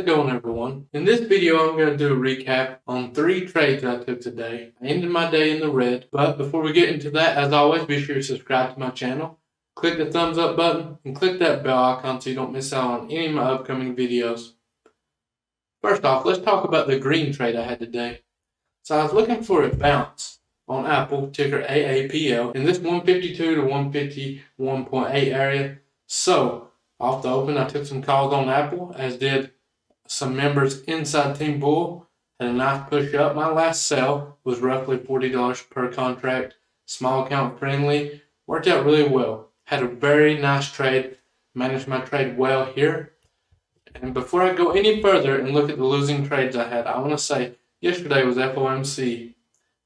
it going, everyone? In this video, I'm going to do a recap on 3 trades I took today. I ended my day in the red, but before we get into that, as always, be sure to subscribe to my channel, click the thumbs up button, and click that bell icon so you don't miss out on any of my upcoming videos. First off, let's talk about the green trade I had today. So I was looking for a bounce on Apple, ticker AAPL, in this 152 to 151.8 area. So off the open, I took some calls on Apple, as did some members inside Team Bull. Had a nice push up. My last sell was roughly $40 per contract, small account friendly. Worked out really well. Had a very nice trade. Managed my trade well here. And before I go any further and look at the losing trades I had, I want to say yesterday was FOMC.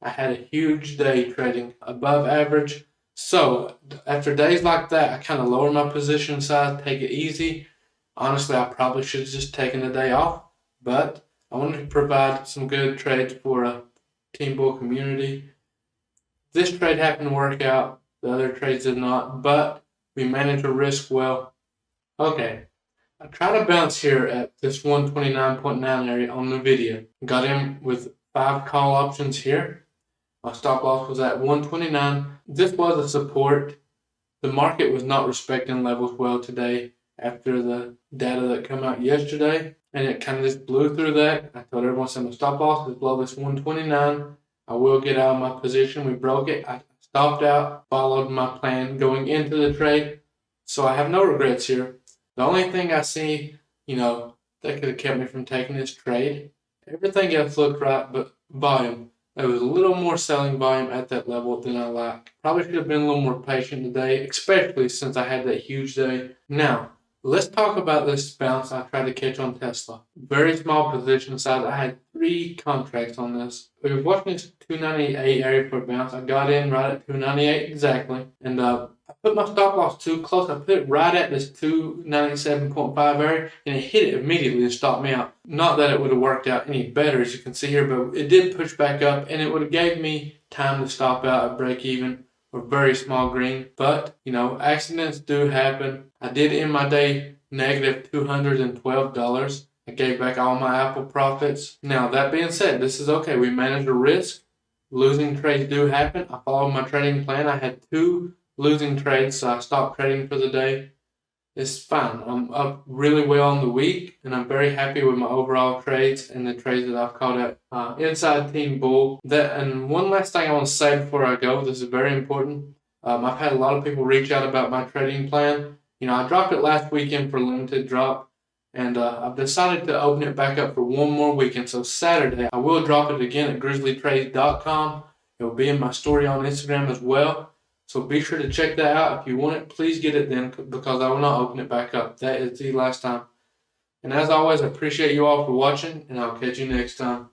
I had a huge day trading above average. So after days like that, I kind of lower my position size, take it easy. Honestly, I probably should have just taken a day off, but I wanted to provide some good trades for a Team Bull community. This trade happened to work out. The other trades did not, but we managed to risk well. Okay, I tried to bounce here at this 129.9 area on the video. Got in with 5 call options here. My stop loss was at 129. This was a support. The market was not respecting levels well today after the data that came out yesterday, and it kind of just blew through that. I told everyone my stop loss is below this 129. I will get out of my position. We broke it. I stopped out, followed my plan going into the trade, so I have no regrets here. The only thing I see, that could have kept me from taking this trade, everything else looked right, but volume. There was a little more selling volume at that level than I like. Probably should have been a little more patient today, especially since I had that huge day. Now, let's talk about this bounce I tried to catch on Tesla. Very small position size. I had 3 contracts on this. We were watching this 298 area for a bounce. I got in right at 298 exactly. And I put my stop loss too close. I put it right at this 297.5 area, and it hit it immediately and stopped me out. Not that it would have worked out any better, as you can see here, but it did push back up, and it would have gave me time to stop out at break even or very small green. But, accidents do happen. I did end my day negative $212. I gave back all my Apple profits. Now, that being said, this is okay. We managed a risk. Losing trades do happen. I followed my trading plan. I had 2 losing trades, so I stopped trading for the day. It's fine. I'm up really well on the week, and I'm very happy with my overall trades and the trades that I've caught at inside Team Bull. And one last thing I want to say before I go, this is very important. I've had a lot of people reach out about my trading plan. I dropped it last weekend for a limited drop, and I've decided to open it back up for one more weekend. So Saturday, I will drop it again at grizzlytrades.com. It will be in my story on Instagram as well. So be sure to check that out. If you want it, please get it then, because I will not open it back up. That is the last time. And as always, I appreciate you all for watching, and I'll catch you next time.